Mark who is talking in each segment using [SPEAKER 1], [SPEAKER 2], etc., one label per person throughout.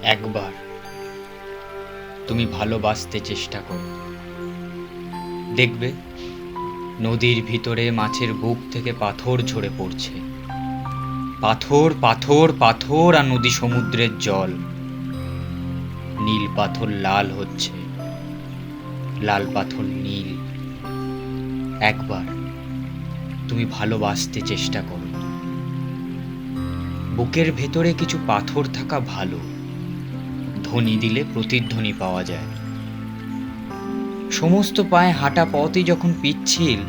[SPEAKER 1] একবার তুমি ভালোবাসতে চেষ্টা করো, দেখবে নদীর ভিতরে মাছের বুক থেকে পাথর ঝরে পড়ছে। পাথর পাথর পাথর আর নদী সমুদ্রের জল। নীল পাথর লাল হচ্ছে, লাল পাথর নীল। একবার তুমি ভালোবাসতে চেষ্টা করো। বুকের ভেতরে কিছু পাথর থাকা ভালো, ধ্বনি দিলে প্রতিধ্বনি পাওয়া যায়। সমস্ত পায়ে হাঁটা পথই যখন পিচ্ছিল,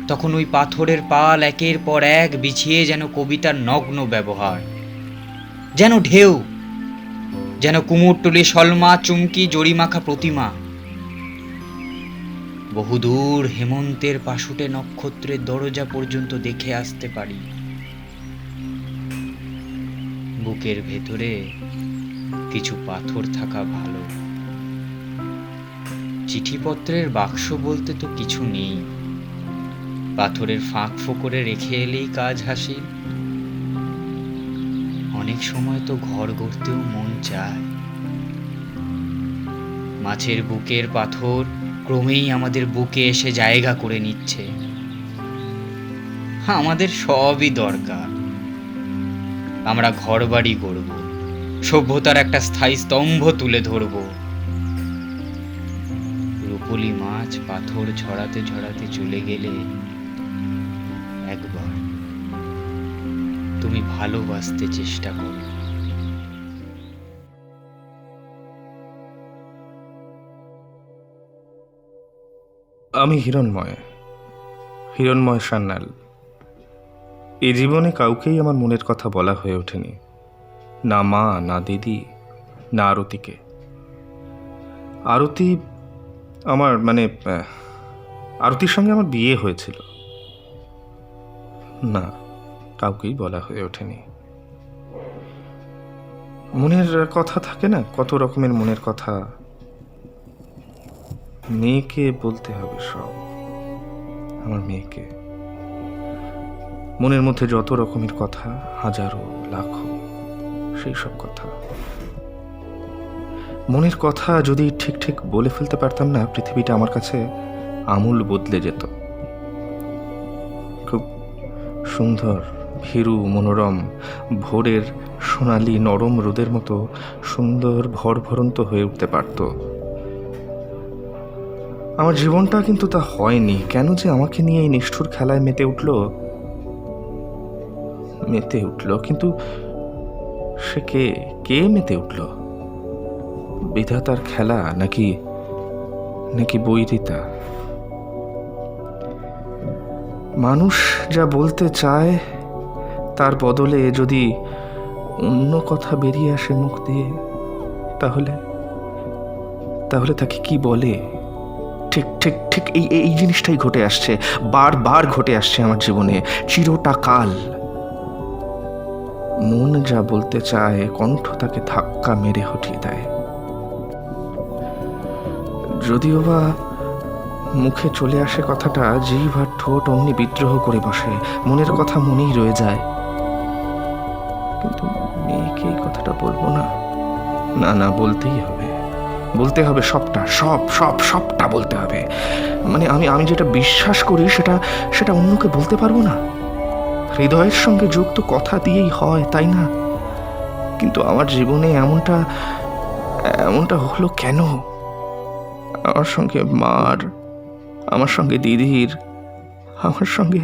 [SPEAKER 1] তখন ওই পাথরের পাল একের পর এক বিছিয়ে যেন কবিতার নগ্ন ব্যবহার, যেন ঢেউ, যেন কুমোরটুলি সলমা চুমকি জরিমাখা প্রতিমা। বহুদূর হেমন্তের পাশুটে নক্ষত্রের দরজা পর্যন্ত দেখে আসতে পারি। বুকের ভেতরে কিছু পাথর থাকা ভালো। চিঠিপত্রের বাক্স বলতে তো কিছু নেই, পাথরের ফাঁক ফোকরে রেখে এলেই কাজ হাসিল। অনেক সময় তো ঘর গড়তেও মন চায়। মাছের বুকের পাথর ক্রমেই আমাদের বুকে এসে জায়গা করে নিচ্ছে। আমাদের সবই দরকার। আমরা ঘর বাড়ি গড়ব, সভ্যতার একটা স্থায়ী স্তম্ভ তুলে ধরব। রুপলি মাছ পাথর ঝরাতে ঝরাতে চলে গেলে একবার তুমি ভালোবাসতে চেষ্টা করো।
[SPEAKER 2] আমি হিরণময় সান্যাল। এ জীবনে কাউকেই আমার মনের কথা বলা হয়ে ওঠেনি, না মা, না দিদি, না আরতিকে। আরতি আরতির সঙ্গে আমার বিয়ে হয়েছিল, না, কাউকেই বলা হয়ে ওঠেনি। মনের কথা থাকে না, কত রকমের মনের কথা। মেয়েকে বলতে হবে সব, আমার মেয়েকে। মনের মধ্যে যত রকমের কথা, হাজারো লাখো, সেই সব কথা। মনের কথা যদি ঠিক ঠিক বলে ফেলতে পারতাম না, পৃথিবীটা আমার কাছে আমূল বদলে যেত। খুব সুন্দর, ভীরু, মনোরম, ভোরের সোনালি নরম রোদের মতো সুন্দর ভরভরন্ত হয়ে উঠতে পারত। আমার জীবনটা কিন্তু তা হয়নি। কেন যে আমাকে নিয়ে এই নিষ্ঠুর খেলায় মেতে উঠল, কিন্তু সে কে মেতে উঠল? বিধাতার খেলা নাকি বৈরিতা? মানুষ যা বলতে চায় তার বদলে যদি অন্য কথা বেরিয়ে আসে মুখ দিয়ে, তাহলে তাকে কি বলে? ঠিক ঠিক ঠিক এই জিনিসটাই ঘটে আসছে, বারবার ঘটে আসছে আমার জীবনে, চিরটা কাল। মন যা বলতে চায়, কণ্ঠ তাকে ধাক্কা মেরে হটিয়ে দেয়। যদিও বা মুখে চলে আসে কথাটা, জিভ আর ঠোঁট অমনি বিদ্রোহ করে বসে, মনের কথা মনেই রয়ে যায়। কিন্তু মেয়েকে এই কথাটা বলবো না, না, বলতে হবে সবটা বলতে হবে। আমি যেটা বিশ্বাস করি সেটা অন্যকে বলতে পারবো না। হৃদয়ের সঙ্গে যুক্ত কথা দিয়েই হয়, তাই না? কিন্তু আমার জীবনে এমনটা হলো কেন? আমার সঙ্গে মার, আমার সঙ্গে দিদির, আমার সঙ্গে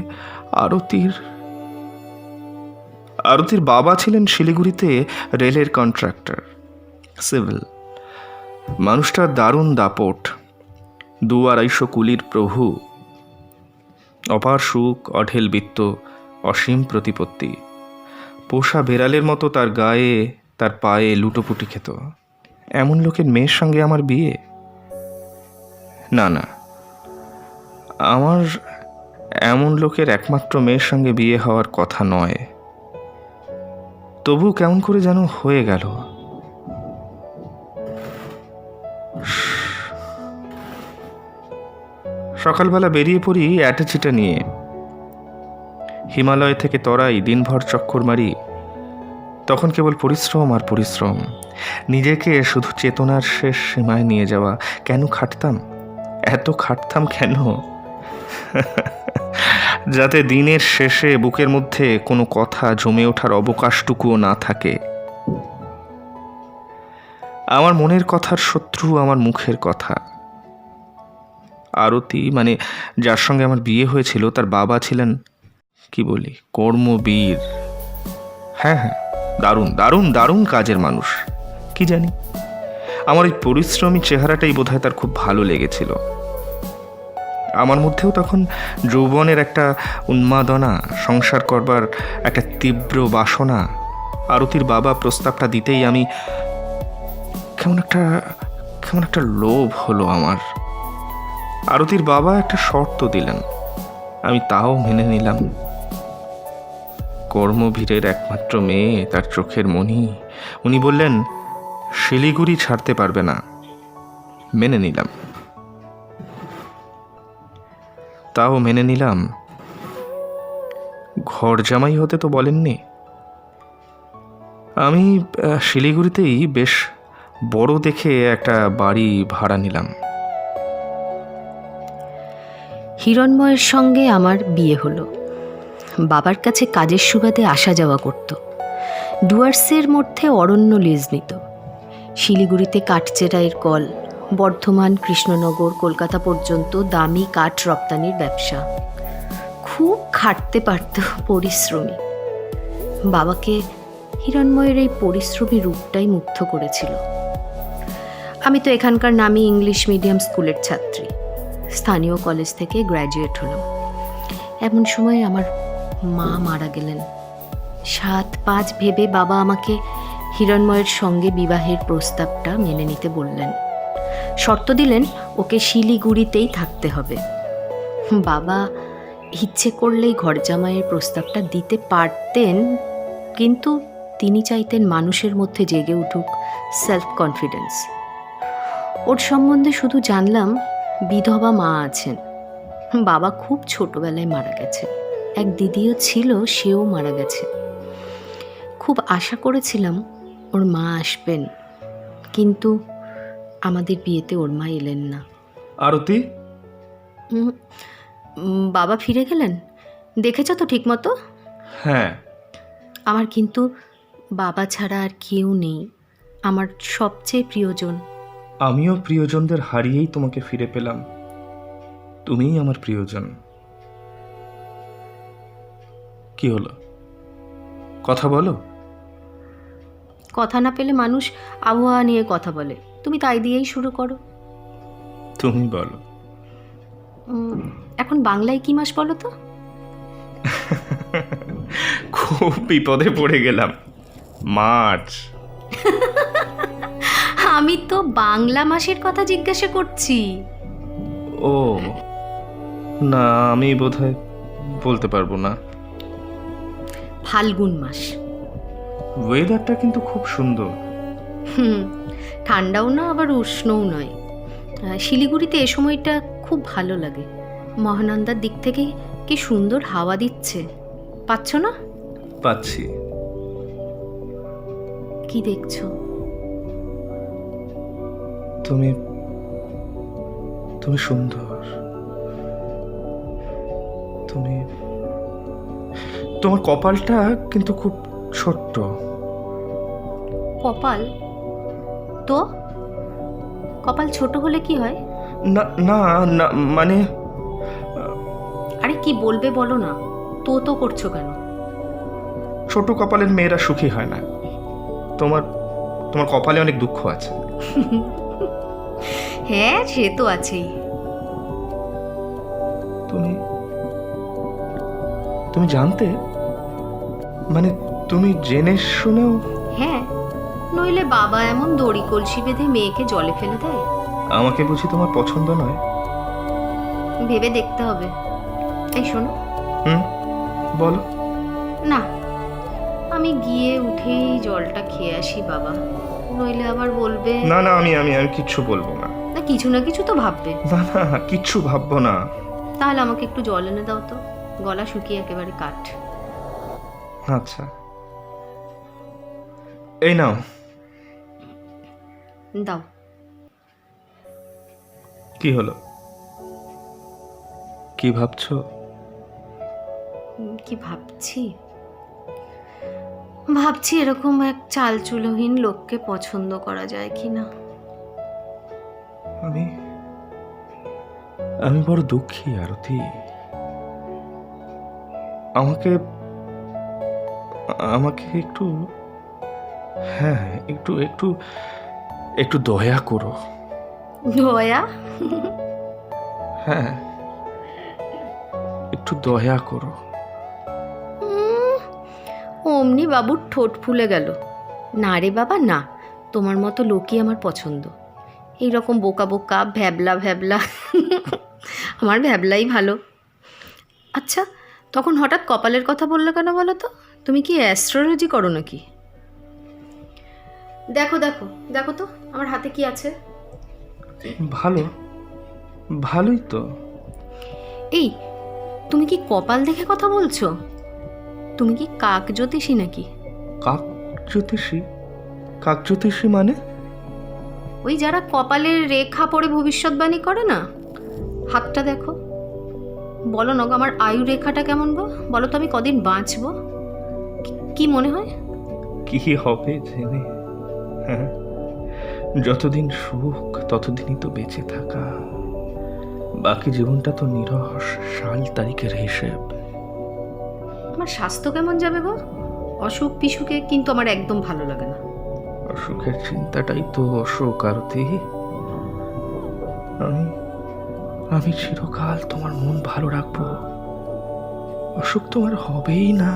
[SPEAKER 2] আরতির বাবা ছিলেন শিলিগুড়িতে রেলের কন্ট্রাক্টর, সিভিল। মানুষটা দারুণ দাপট, 2-250 কুলির প্রভু, অপার সুখ, অঢেল বিত্ত, অসীম প্রতিপত্তি। পোষা বেড়ালের মতো তার গায়ে, তার পায়ে লুটোপুটি খেত। এমন লোকের মেয়ের সঙ্গে আমার বিয়ে? না, আমার এমন লোকের একমাত্র মেয়ের সঙ্গে বিয়ে হওয়ার কথা নয়। তবু কেমন করে যেন হয়ে গেল। সকালবেলা বেরিয়ে পড়ি অ্যাটাচিটা নিয়ে। হিমালয় থেকে তরাই দিনভর চক্কর মারি, তখন কেবল পরিশ্রম আর পরিশ্রম, নিজেকে শুধু চেতনার শেষ সীমায় নিয়ে যাওয়া। কেন খাটতাম, এত খাটতাম কেন? যাতে দিনের শেষে বুকের মধ্যে কোনো কথা জমে ওঠার অবকাশটুকুও না থাকে। আমার মনের কথার শত্রু আমার মুখের কথা। আরতি, মানে যার সঙ্গে আমার বিয়ে হয়েছিল, তার বাবা ছিলেন কি বলি, কর্মবীর। হ্যাঁ হ্যাঁ, দারুণ দারুণ দারুণ কাজের মানুষ। কি জানি, আমার এই পরিশ্রমী চেহারাটাই বোধহয় তার খুব ভালো লেগেছিল। আমার মধ্যেও তখন যৌবনের একটা উন্মাদনা, সংসার করবার একটা তীব্র বাসনা। আরতির বাবা প্রস্তাবটা দিতেই আমি কেমন একটা লোভ হলো আমার। আরতির বাবা একটা শর্ত দিলেন, আমি তাও মেনে নিলাম। কর্মবীরের একমাত্র মেয়ে, তার চোখের মণি। উনি বললেন শিলিগুড়ি ছাড়তে পারবে না। মেনে নিলাম, তাও মেনে নিলাম। ঘর জামাই হতে তো বলেননি। আমি শিলিগুড়িতেই বেশ বড় দেখে একটা বাড়ি ভাড়া নিলাম।
[SPEAKER 3] হিরণময়ের সঙ্গে আমার বিয়ে হলো। বাবার কাছে কাজের সুবাদে আসা যাওয়া করত। ডুয়ার্সের মধ্যে অরণ্য লিজ নিত। শিলিগুড়িতে কাঠচেরাইয়ের কল, বর্ধমান, কৃষ্ণনগর, কলকাতা পর্যন্ত দামি কাঠ রপ্তানির ব্যবসা। খুব খাটতে পারত, পরিশ্রমী। বাবাকে হিরণময়ের এই পরিশ্রমী রূপটাই মুগ্ধ করেছিল। আমি তো এখানকার নামি ইংলিশ মিডিয়াম স্কুলের ছাত্রী, স্থানীয় কলেজ থেকে গ্র্যাজুয়েট হলাম। এমন সময় আমার মা মারা গেলেন। 7-5 ভেবে বাবা আমাকে হিরণময়ের সঙ্গে বিবাহের প্রস্তাবটা মেনে নিতে বললেন। শর্ত দিলেন ওকে শিলিগুড়িতেই থাকতে হবে। বাবা ইচ্ছে করলেই ঘর জামাইয়ের প্রস্তাবটা দিতে পারতেন, কিন্তু তিনি চাইতেন মানুষের মধ্যে জেগে উঠুক সেলফ কনফিডেন্স। ওর সম্বন্ধে শুধু জানলাম বিধবা মা আছেন। বাবা খুব ছোটবেলায় মারা গেছে। এক দিদিও ছিল, সেও মারা গেছে। খুব আশা করেছিলাম ওর মা আসবেন, কিন্তু আমাদের বিয়েতে ওর মা এলেন না।
[SPEAKER 2] আরতি,
[SPEAKER 3] বাবা ফিরে গেলেন, দেখেছ তো ঠিক মতো?
[SPEAKER 2] হ্যাঁ।
[SPEAKER 3] আমার কিন্তু বাবা ছাড়া আর কেউ নেই, আমার সবচেয়ে প্রিয়জন।
[SPEAKER 2] আমিও প্রিয়জনদের হারিয়েই তোমাকে ফিরে পেলাম। তুমিই আমার প্রিয়জন। কি হলো, কথা বলো।
[SPEAKER 3] কথা না পেলে মানুষ আবহাওয়া নিয়ে কথা বলে, তুমি তাই দিয়েই শুরু করো।
[SPEAKER 2] তুমি বলো।
[SPEAKER 3] এখন বাংলায় কি মাস বলো তো?
[SPEAKER 2] খুব বিপদে পড়ে গেলাম। মার্চ।
[SPEAKER 3] আমি তো বাংলা মাসের কথা জিজ্ঞাসা করছি।
[SPEAKER 2] ও না, আমি বোধহয় বলতে পারবো না।
[SPEAKER 3] ফাল্গুন মাস।
[SPEAKER 2] ওয়েদারটা কিন্তু খুব সুন্দর।
[SPEAKER 3] ঠান্ডাও না আবার উষ্ণও নয়। শিলিগুড়িতে এ সময়টা খুব ভালো লাগে। মহানন্দার দিক থেকে কি সুন্দর হাওয়া দিচ্ছে, পাচ্ছ না?
[SPEAKER 2] পাচ্ছি।
[SPEAKER 3] কি দেখছো?
[SPEAKER 2] তুমি তুমি সুন্দর। তোমার কপালটা কিন্তু খুব ছোট্ট।
[SPEAKER 3] কপাল? তো কপাল ছোট হলে কি হয়?
[SPEAKER 2] না না না, মানে
[SPEAKER 3] আরে কি বলবে বলো না, তো করছো কেন?
[SPEAKER 2] ছোট কপালের মেয়েরা সুখী হয় না। তোমার কপালে অনেক দুঃখ আছে।
[SPEAKER 3] হ্যাঁ, সে তো আছেই।
[SPEAKER 2] তুমি জানতে, মানে তুমি জেনে শুনেও?
[SPEAKER 3] হ্যাঁ, নইলে বাবা এমন দড়ি কলসি বেঁধে মেয়েকে জলে ফেলে দেয়?
[SPEAKER 2] আমাকে বুঝি তোমার পছন্দ নয়?
[SPEAKER 3] ভেবে দেখতে হবে। এই শোনো।
[SPEAKER 2] বলো।
[SPEAKER 3] না, আমি গিয়ে উঠেই জলটা খেয়ে আসি বাবা, নইলে আবার বলবে।
[SPEAKER 2] না না, আমি কিচ্ছু বলবো না।
[SPEAKER 3] না, কিছু না কিছু তো ভাববে।
[SPEAKER 2] না না, কিচ্ছু ভাববো না।
[SPEAKER 3] তাহলে আমাকে একটু জল এনে দাও তো, গলা শুকিয়ে একেবারে কাঠ।
[SPEAKER 2] আচ্ছা। এই নাও।
[SPEAKER 3] দাও।
[SPEAKER 2] কি হলো? কি ভাবছো?
[SPEAKER 3] কি ভাবছি? ভাবছি এরকম এক চালচুলোহীন লোককে পছন্দ করা যায় কিনা।
[SPEAKER 2] আমি আমি বড় দুঃখী আরতি। আমাকে আমাকে একটু, হ্যাঁ, একটু একটু একটু দয়া করো।
[SPEAKER 3] দয়া?
[SPEAKER 2] হ্যাঁ, একটু দয়া করো।
[SPEAKER 3] অমনি বাবুর ঠোঁট ফুলে গেল। না রে বাবা না, তোমার মতো লোকই আমার পছন্দ। এইরকম বোকা বোকা ভ্যাবলা ভ্যাবলা। আমার ভ্যাবলাই ভালো। আচ্ছা, তখন হঠাৎ কপালের কথা বললে কেন বলো তো? তুমি কি অ্যাস্ট্রোলজি করো নাকি? দেখো দেখো দেখো তো আমার হাতে কি আছে।
[SPEAKER 2] ভালো, ভালোই তো।
[SPEAKER 3] এই, তুমি কি কপাল দেখে কথা বলছো? তুমি কি কাক জ্যোতিষী নাকি?
[SPEAKER 2] কাক জ্যোতিষী? কাক জ্যোতিষী মানে?
[SPEAKER 3] ওই যারা কপালের রেখা পড়ে ভবিষ্যৎবাণী করে না। হাতটা দেখো, বলো না গো আমার আয়ু রেখাটা কেমন গো? বলো তো আমি কদিন বাঁচবো? কি মনে হয়?
[SPEAKER 2] কি হবে জেনে? হ্যাঁ, যতদিন সুখ ততদিনই তো বেঁচে থাকা, বাকি জীবনটা তো নিরস সাল তারিখের হিসেব।
[SPEAKER 3] আমার স্বাস্থ্য কেমন যাবে গো? অসুখ বিসুখে কিন্তু আমার একদম ভালো লাগে না।
[SPEAKER 2] অসুখের চিন্তাটাই তো অসুখ আরতি। আমি আমি চিরকাল তোমার মন ভালো রাখবো, অসুখ তোমার হবেই না।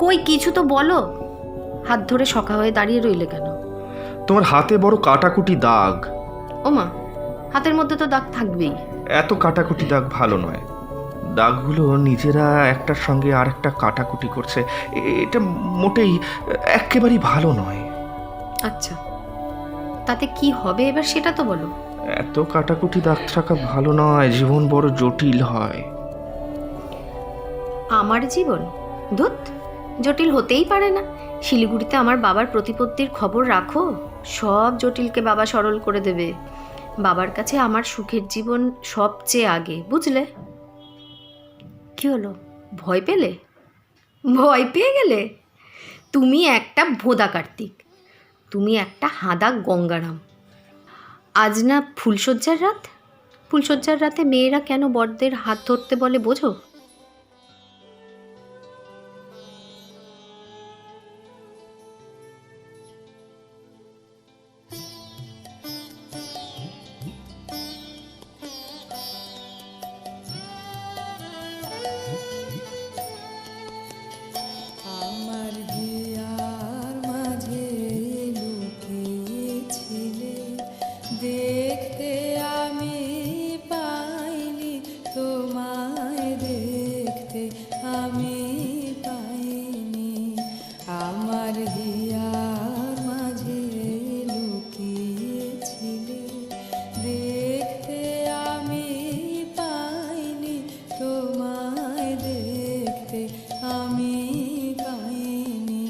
[SPEAKER 3] কই কিছু তো বলো। হাত ধরে সখা হয়ে দাঁড়িয়ে রইলে কেন?
[SPEAKER 2] তোমার হাতে বড় কাটাকুটি দাগ।
[SPEAKER 3] ওমা, হাতের মধ্যে তো দাগ থাকবেই।
[SPEAKER 2] এত কাটাকুটি দাগ ভালো নয়। দাগগুলো নিজেরা একটার সঙ্গে আরেকটা কাটাকুটি করছে, এটা মোটেই একেবারেই ভালো নয়।
[SPEAKER 3] আচ্ছা, তাতে কি হবে এবার সেটা তো বলো।
[SPEAKER 2] এত কাটাকুটি দাগ থাকা ভালো নয়, জীবন বড় জটিল হয়।
[SPEAKER 3] আমার জীবন? ধুত, জটিল হতেই পারে না। শিলিগুড়িতে আমার বাবার প্রতিপত্তির খবর রাখো, সব জটিলকে বাবা সরল করে দেবে। বাবার কাছে আমার সুখের জীবন সবচেয়ে আগে, বুঝলে? কি হলো, ভয় পেলে? ভয় পেয়ে গেলে? তুমি একটা ভোদা কার্তিক, তুমি একটা হাদা গঙ্গারাম। আজ না ফুলশয্যার রাত? ফুলশয্যার রাতে মেয়েরা কেন বড়দের হাত ধরতে বলে বোঝো?
[SPEAKER 4] আমার হিয়ার মাঝে লুকিয়েছিলে, দেখতে আমি পাইনি তোমায়, দেখতে আমি পাইনি। আমার হিয়ার মাঝে লুকিয়েছিলে, দেখতে আমি পাইনি তোমায়, দেখতে আমি পাইনি।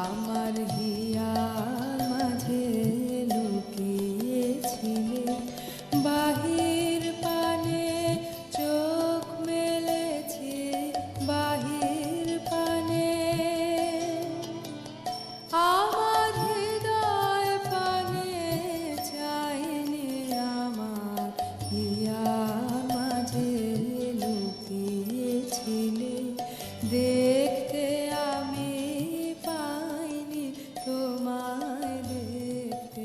[SPEAKER 4] আমার হিয়ার মাঝে লুকিয়েছিলে, বাহির পানে চোখ মেলেছি, বাহির পানে আমার হৃদয় পানে চাইনি। আমার হিয়ার মাঝে লুকিয়েছিলে, দেখতে আমি পাইনি তোমায়, দেখতে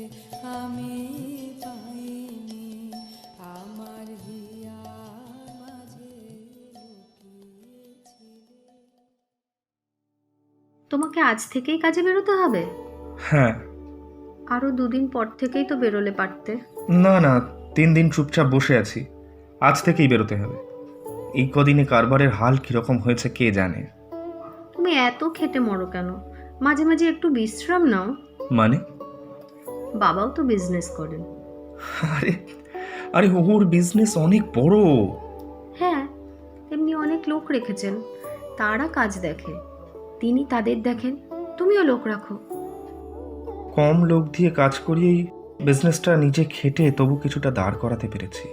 [SPEAKER 4] আমি পাইনি। আমার হিয়ার মাঝে লুকিয়েছিলে।
[SPEAKER 3] তোমাকে আজ থেকেই কাজে বেরোতে হবে?
[SPEAKER 2] হ্যাঁ।
[SPEAKER 3] আরো দুদিন পর থেকেই তো বেরোলে পারতে।
[SPEAKER 2] না না, 3 দিন চুপচাপ বসে আছি, আজ থেকেই বেরোতে হবে। এই কদিনে কারবারের হাল কিরকম হয়েছে কে জানে।
[SPEAKER 3] তুমি এত খেটে মরো কেন? মাঝে মাঝে একটু বিশ্রাম নাও।
[SPEAKER 2] মানে?
[SPEAKER 3] বাবাও তো বিজনেস করেন।
[SPEAKER 2] আরে আরে ওর বিজনেস অনেক বড়।
[SPEAKER 3] হ্যাঁ, এমনি অনেক লোক রেখেছেন, তারা কাজ দেখে, তিনি তাদের দেখেন। তুমিও লোক রাখো।
[SPEAKER 2] কম লোক দিয়ে কাজ করিয়েই বিজনেসটা নিজে খেটে তবু কিছুটা দাঁড় করাতে পেরেছি।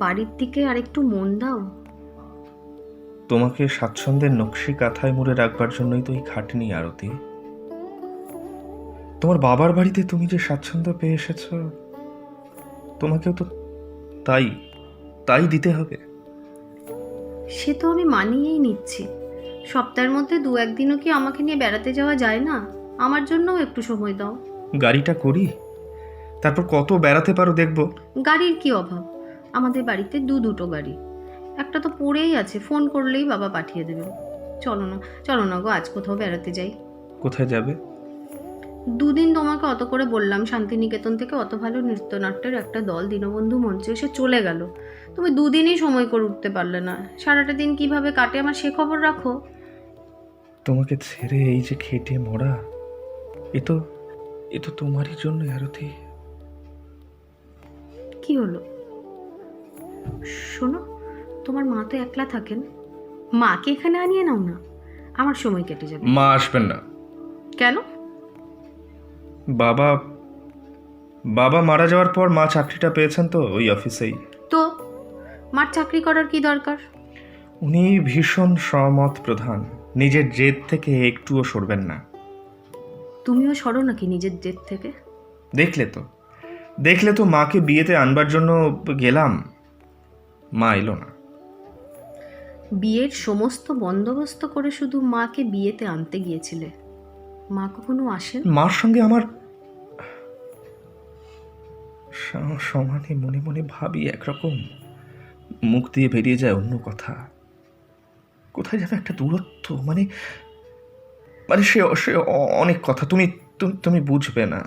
[SPEAKER 3] বাড়ির দিকে আরেকটু মন দাও।
[SPEAKER 2] তোমাকে স্বাচ্ছন্দ্যের নকশি কাঁথায় মুড়ে রাখবার জন্যই তো এই খাটনি আরতি। তোমার বাবার বাড়িতে তুমি যে স্বাচ্ছন্দ্য পেয়ে এসেছ, তোমাকেও তো তাই তাই দিতে হবে।
[SPEAKER 3] সে তো আমি মানিয়েই নিচ্ছি। সপ্তাহের মধ্যে 2-1 দিনও কি আমাকে নিয়ে বেড়াতে যাওয়া যায় না? আমার জন্যও একটু সময় দাও।
[SPEAKER 2] গাড়িটা করি, তারপর কত বেড়াতে পারো দেখবো।
[SPEAKER 3] গাড়ির কি অভাব? আমাদের বাড়িতে দুটো গাড়ি। একটা তো পড়েই আছে, ফোন করলেই বাবা পাঠিয়ে দেবেন। চলো না গো, আজ কোথাও বেড়াতে যাই।
[SPEAKER 2] কোথায় যাবে?
[SPEAKER 3] 2 দিন তোমাকে অত করে বললাম, শান্তিনিকেতন থেকে অত ভালো নৃত্যনাট্যের একটা দল দীনবন্ধু মঞ্চে এসে চলে গেল। তুমি 2 দিনই সময় করে উঠতে পারলে না। সারাটা দিন কিভাবে কাটে আমার সে খবর রাখো।
[SPEAKER 2] তোমাকে ছেড়ে এই যে খেটে মরা, এ তো তোমারই জন্য আরতি।
[SPEAKER 3] কি হলো? শোনো, তোমার মা তো একলা থাকেন, মাকে এখানে আনিয়ে নাও না, আমার সময় কেটে যাবে।
[SPEAKER 2] মা আসবেন না।
[SPEAKER 3] কেন?
[SPEAKER 2] বাবা মারা যাওয়ার পর মা চাকরিটা পেয়েছেন তো ওই অফিসেই।
[SPEAKER 3] তো মার চাকরি করার কি দরকার?
[SPEAKER 2] উনি ভীষণ সৎ প্রধান, নিজের জেদ থেকে একটুও সরবেন না।
[SPEAKER 3] তুমিও সরো নাকি নিজের জেদ থেকে?
[SPEAKER 2] দেখলে তো মাকে বিয়েতে আনবার জন্য গেলাম, মা এলো না।
[SPEAKER 3] বিয়ের সমস্ত বন্দোবস্ত করে শুধু মাকে বিয়েতে আনতে গিয়েছিলে, মা কখনো আসেন?
[SPEAKER 2] মার সঙ্গে আমার সমানে মনে মনে ভাবি একরকম, মুখ দিয়ে বেরিয়ে যায় অন্য কথা। কোথায় যাবে একটা দূরত্ব, মানে সে অনেক কথা তুমি বুঝবে না।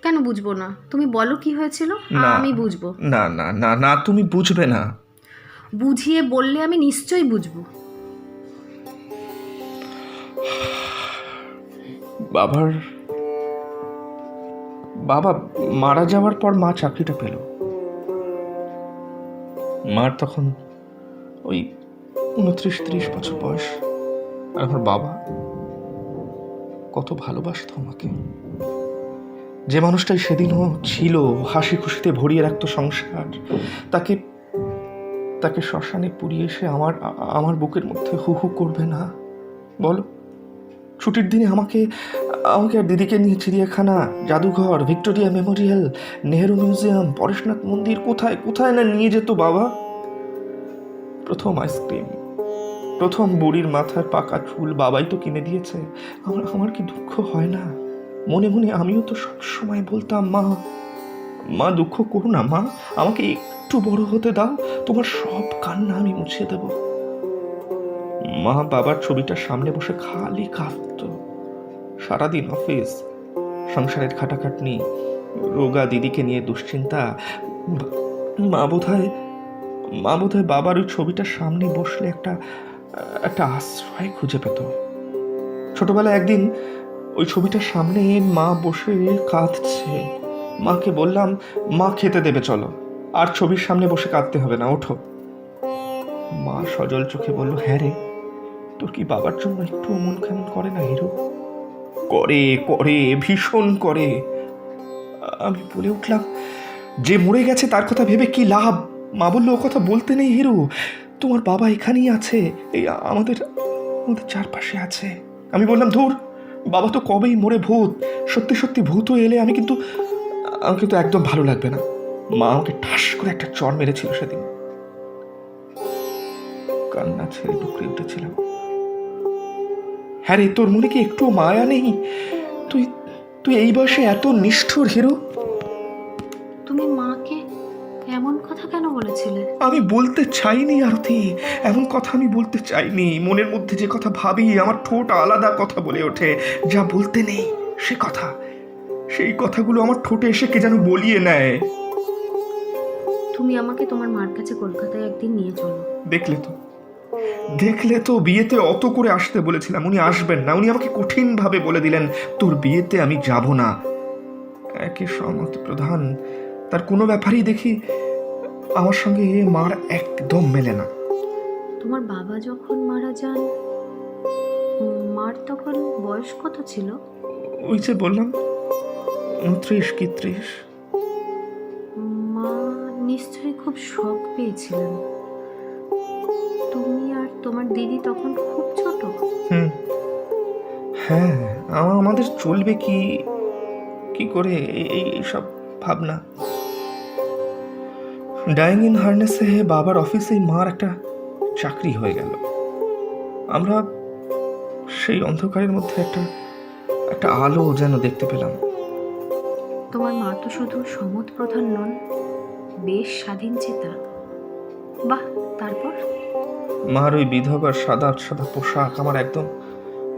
[SPEAKER 3] কেন বুঝবো না? তুমি বলো কি হয়েছিল, আমি বুঝবো।
[SPEAKER 2] না না না না, তুমি বুঝবে না।
[SPEAKER 3] বুঝিয়ে বললে আমি নিশ্চয়ই বুঝবো।
[SPEAKER 2] বাবা মারা যাওয়ার পর মা চাকরিটা পেল। মার তখন ওই 29-30 বছর বয়স। আর আমার বাবা কত ভালোবাসতো আমাকে। যে মানুষটাই সেদিনও ছিল, হাসি খুশিতে ভরিয়ে রাখতো সংসার, তাকে শ্মশানে পুড়িয়ে এসে আমার বুকের মধ্যে হু হু করবে না? বলো। ছুটির দিনে আমাকে আর দিদিকে নিয়ে চিড়িয়াখানা, জাদুঘর, Victoria Memorial, Nehru museum, Pareshnath মন্দির, কোথায় না নিয়ে যেত বাবা। প্রথম আইসক্রিম, প্রথম বুড়ির মাথার পাকা চুল বাবাই তো কিনে দিয়েছে। আমার কি দুঃখ হয় না? মনে মনে আমিও তো সব সময় বলতাম, মা দুঃখ করো না মা, আমাকে একটু বড় হতে দাও, তোমার সব কান্না আমি মুছে দেব। মা বাবার ছবিটার সামনে বসে খালি কাঁদত। সারাদিন অফিস, সংসারের খাটাখাটনি, রোগা দিদিকে নিয়ে দুশ্চিন্তা। মা বোধহয় বাবার ওই ছবিটার সামনে বসলে একটা আশ্রয় খুঁজে পেত। ছোটবেলায় একদিন ওই ছবিটার সামনে মা বসে কাঁদছে। মাকে বললাম, মা খেতে দেবে চলো, আর ছবির সামনে বসে কাঁদতে হবে না, ওঠো। মা সজল চোখে বলল, হ্যাঁ রে, তোর কি বাবার জন্য একটু মন কেমন করে না হিরো? করে ভীষণ করে। আমি বলে উঠলাম, যে মরে গেছে তার কথা ভেবে কি লাভ? মা বললো, ও কথা বলতে নেই হিরো, তোমার বাবা এখানেই আছে, এই আমাদের চারপাশে আছে। আমি বললাম, ধুর, বাবা তো কবেই মরে ভূত, সত্যি ভূতও এলে আমি কিন্তু একদম ভালো লাগবে না। মা আমাকে ঠাস করে একটা চড় মেরেছিল সেদিন। কান্না ছেড়ে ডুকরে উঠেছিলাম। হ্যাঁ রে, তোর মনে কি একটু মায়া নেই? তুই এই বয়সে এত নিষ্ঠুর হিরো।
[SPEAKER 3] তুমি মাকে এমন কথা কেন বলেছিলে?
[SPEAKER 2] আমি বলতে চাইনি আরতি, এমন কথা আমি বলতে চাইনি। মনের মধ্যে যে কথা ভাবি, আমার ঠোঁট আলাদা কথা বলে ওঠে, যা বলতে নেই সে কথা, সেই কথাগুলো আমার ঠোঁটে এসে কে যেন বলিয়ে নেয়।
[SPEAKER 3] তুমি আমাকে তোমার মার কাছে কলকাতায় একদিন নিয়ে চলো।
[SPEAKER 2] দেখলে তো বিয়েতে অত করে আসতে বলেছিলাম, উনি আসবেন না। উনি আমাকে কঠিনভাবে বলে দিলেন, তোর বিয়েতে আমি যাব না। একে সৎ প্রধান, তার কোনো ব্যাপারেই দেখি আমার সঙ্গে মার একদম মেলে না।
[SPEAKER 3] তোমার বাবা যখন মারা যান মার তখন বয়স কত ছিল?
[SPEAKER 2] ওই যে বললাম 29 কি 30।
[SPEAKER 3] মা নিশ্চয়ই খুব শখ পেয়েছিলেন। তুমি আর তোমার দিদি তখন খুব ছোট।
[SPEAKER 2] হুম, হ্যাঁ। আমাদের চলবে কি কি করে এই সব ভাবনা। ডাইং ইন হার্নেসে বাবার অফিসে মার একটা চাকরি হয়ে গেল। আমরা সেই অন্ধকারের মধ্যে একটা একটা আলো যেন দেখতে পেলাম।
[SPEAKER 3] তোমার মা তো শুধু সমদ প্রধান নন, বেশ স্বাধীন চেতা। বাহ, তারপর?
[SPEAKER 2] মার ওই বিধবার সাদা সাদা পোশাক আমার একদম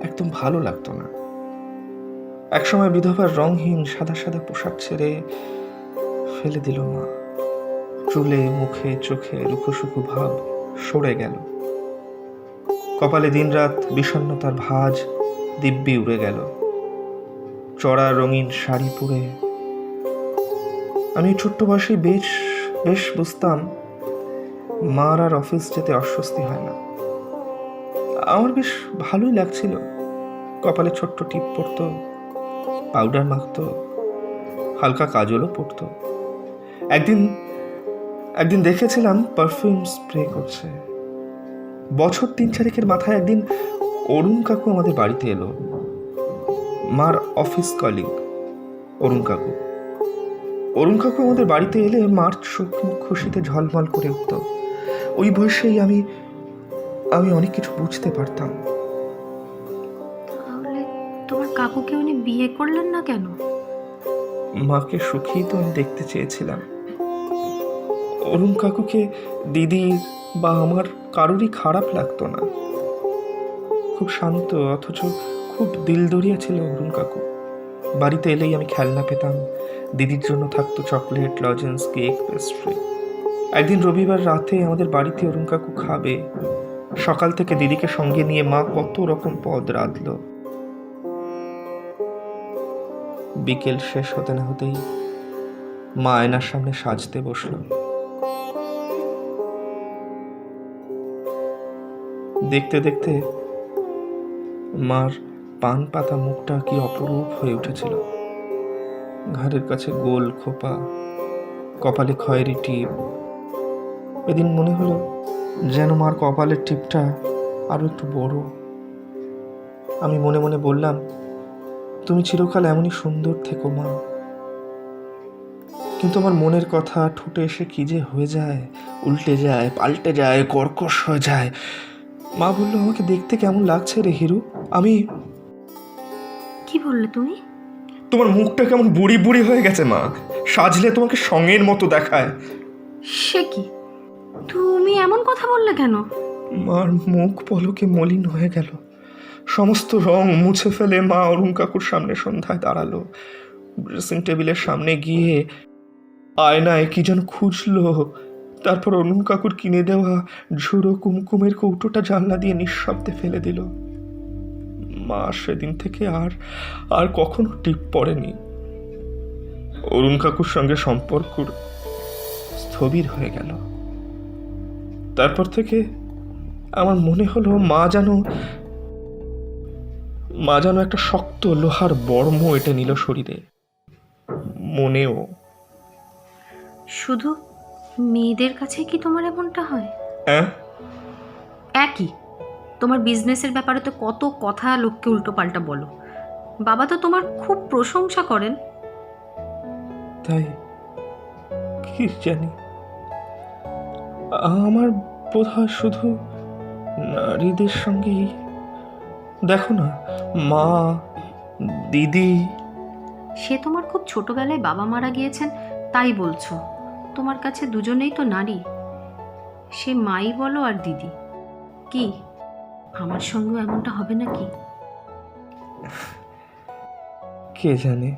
[SPEAKER 2] একদম ভালো লাগতো না। একসময় বিধবার রংহীন সাদা সাদা পোশাক ছেড়ে ফেলে দিল মা। চুলে মুখে চোখে রুখোশুখো ভাব সরে গেল। কপালে দিনরাত বিষণ্ণতার ভাঁজ দিব্যি উড়ে গেল। চড়া রঙিন শাড়ি পরে আমি ছোট্ট বয়সে বেশ বেশ বুঝতাম মার আর অফিস যেতে অস্বস্তি হয় না। আমার বেশ ভালোই লাগছিল। কপালে ছোট্ট টিপ পড়তো, পাউডার মাখতো, হালকা কাজলও পড়তো। একদিন একদিন দেখেছিলাম পারফিউম স্প্রে করছে। বছর 3-4 মাথায় একদিন অরুণ কাকু আমাদের বাড়িতে এলো। মার অফিস কলিগ অরুণ কাকু। অরুণ কাকু আমাদের বাড়িতে এলে মার চোখ মুখ খুশিতে ঝলমল করে উঠত। ওই বয়সেই আমি আমি অনেক কিছু বুঝতে পারতাম।
[SPEAKER 3] তাহলে তোমার কাকুকে উনি বিয়ে করলেন না কেন?
[SPEAKER 2] মাকে সুখী তো আমি দেখতে চেয়েছিলাম। অরুণ কাকুকে দিদির বা আমার কারোরই খারাপ লাগতো না। খুব শান্ত অথচ খুব দিলদরিয়া ছিল অরুণ কাকু। বাড়িতে এলেই আমি খেলনা পেতাম। দিদির জন্য থাকতো চকলেট, লজেন্স, কেক, পেস্ট্রি। একদিন রবিবার রাতে আমাদের বাড়িতে অরুণ কাকু খাবে। সকাল থেকে দিদিকে সঙ্গে নিয়ে মা কত রকম পদ রাঁধল। বিকেল শেষ হতে না হতেই মা আয়নার সামনে সাজতে বসলো। দেখতে দেখতে মার পান পাতা মুখটা কি অপরূপ হয়ে উঠেছিল। ঘাড়ের কাছে গোল খোপা, কপালে খয়েরি টিপ। এদিন মনে হলো যেন মার কপালের টিপটা আরো একটু বড়। আমি মনে মনে বললাম, তুমি চিরকাল এমনই সুন্দর থেকো মা। কিন্তু আমার মনের কথা ঠোঁটে এসে কি যে হয়ে যায়, উল্টে যায়, পাল্টে যায়, কর্কশ হয়ে যায়। মা বলল, আমাকে দেখতে কেমন লাগছে রে হিরু? আমি
[SPEAKER 3] কি বললে তুমি?
[SPEAKER 2] তোমার মুখটা কেমন বুড়ি বুড়ি হয়ে গেছে মা। সাজলে তোমাকে সঙের মতো দেখায়।
[SPEAKER 3] সে কি, তুমি এমন কথা বললে কেন?
[SPEAKER 2] মার মুখ পলকে মলিন হয়ে গেল। সমস্ত রং মুছে ফেলে মা অরুণ কাকুর সামনে সন্ধ্যায় দাঁড়ালো। ড্রেসিং টেবিলের সামনে গিয়ে আয়নায় কি যেন খুঁজলো। তারপর অরুণ কাকুর কিনে দেওয়া ঝুড়ো কুমকুমের কৌটোটা জানলা দিয়ে নিঃশব্দে ফেলে দিল। মা সেদিন থেকে আর আর কখনো টিপ পড়েনি। অরুণ কাকুর সঙ্গে সম্পর্ক স্থবির হয়ে গেল। তারপর থেকে আমার মনে হলো মা যেন একটা শক্ত লোহার বর্ম এঁটে নিল শরীরে, মনেও।
[SPEAKER 3] শুধু মেয়েদের কাছে কি তোমার এমনটা হয়?
[SPEAKER 2] হ্যাঁ,
[SPEAKER 3] একই। তোমার বিজনেসের ব্যাপারে তো কত কথা লোককে উল্টো পাল্টা বলো। বাবা তো তোমার খুব প্রশংসা করেন।
[SPEAKER 2] তাই কি জানি, আমার বোধ হয় শুধু নারীদের সঙ্গেই। দেখো না, মা, দিদি।
[SPEAKER 3] সে তোমার খুব ছোটবেলায় বাবা মারা গিয়েছেন তাই বলছো। তোমার কাছে দুজনেই তো নারী, সে মাই বলো আর দিদি। কি আমার সঙ্গেও এমনটা হবে নাকি?
[SPEAKER 2] কে জানে।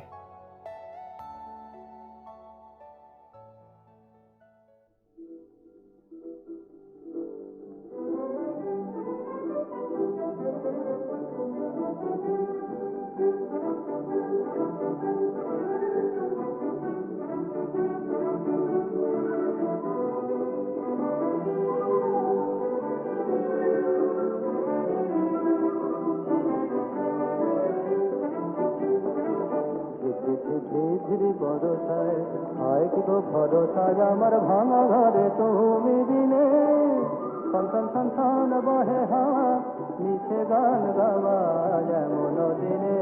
[SPEAKER 5] গো ভরসা আমার ভাঙা ঘরে তুমি দিনে সন্তান সন্তান বহে হাওয়া মিছে গান গাওয়া এমন দিনে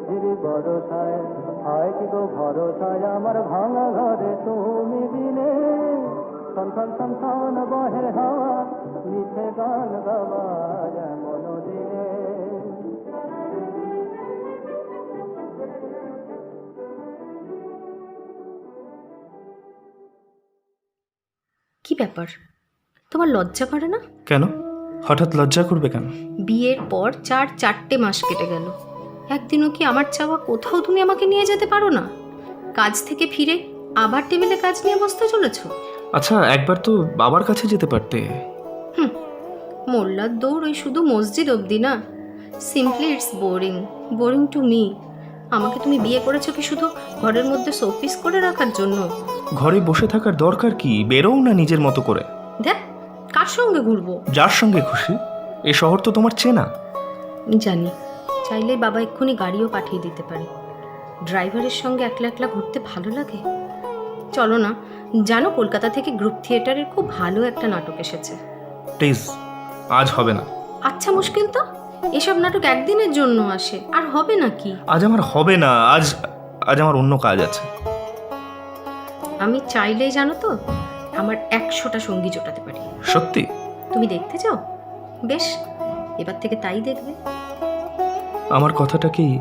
[SPEAKER 5] ঝিরি বরসায় হায় কি গো ভরসায় আমার ভাঙা ঘরে তুমি দিনে সন্তান সন্তান বহে হাওয়া মিছে গান গাওয়া এমন দিনে
[SPEAKER 3] কি ব্যাপার, তোমার লজ্জা করে না?
[SPEAKER 2] কেন? হঠাৎ লজ্জা করবে কেন?
[SPEAKER 3] বিয়ের পর 4 মাস কেটে গেল, একদিনও কি আমার চাওয়া কোথাও তুমি আমাকে নিয়ে যেতে পারো না? কাজ থেকে ফিরে আবার টেবিলে কাজ নিয়ে বসতে চলেছ।
[SPEAKER 2] আচ্ছা, একবার তো বাবার কাছে যেতে পারতে।
[SPEAKER 3] মোল্লার দৌড় ওই শুধু মসজিদ অবধি না। Simply it's boring to me. আমাকে তুমি বিয়ে করেছো কি শুধু ঘরের মধ্যে শোপিস করে রাখার জন্য?
[SPEAKER 2] ঘরে বসে থাকার দরকার কি? বেরোও না নিজের মতো করে।
[SPEAKER 3] দেখ, কার সঙ্গে ঘুরবো?
[SPEAKER 2] যার সঙ্গে খুশি। এ শহর তো তোমার চেনা।
[SPEAKER 3] জানি, চাইলে বাবা এক্ষুনি গাড়িও পাঠিয়ে দিতে পারে। ড্রাইভারের সঙ্গে একলা একলা ঘুরতে ভালো লাগে। চলো না, জানো কলকাতা থেকে গ্রুপ থিয়েটারের খুব ভালো একটা নাটক এসেছে।
[SPEAKER 2] প্লিজ, আজ হবে না।
[SPEAKER 3] আচ্ছা, মুশকিল তো। এসব নাটক একদিনের জন্য আসে, আর হবে নাকি?
[SPEAKER 2] আজ আমার হবে না। আজ আমার অন্য কাজ আছে।
[SPEAKER 3] আমি চাইলেই জানো তো আমার 100টা সঙ্গী জোটাতে পারি।
[SPEAKER 2] সত্যি?
[SPEAKER 3] তুমি দেখতে চাও? বেশ, এবার থেকে তাই দেখবে।
[SPEAKER 2] আমার কথাটাকেই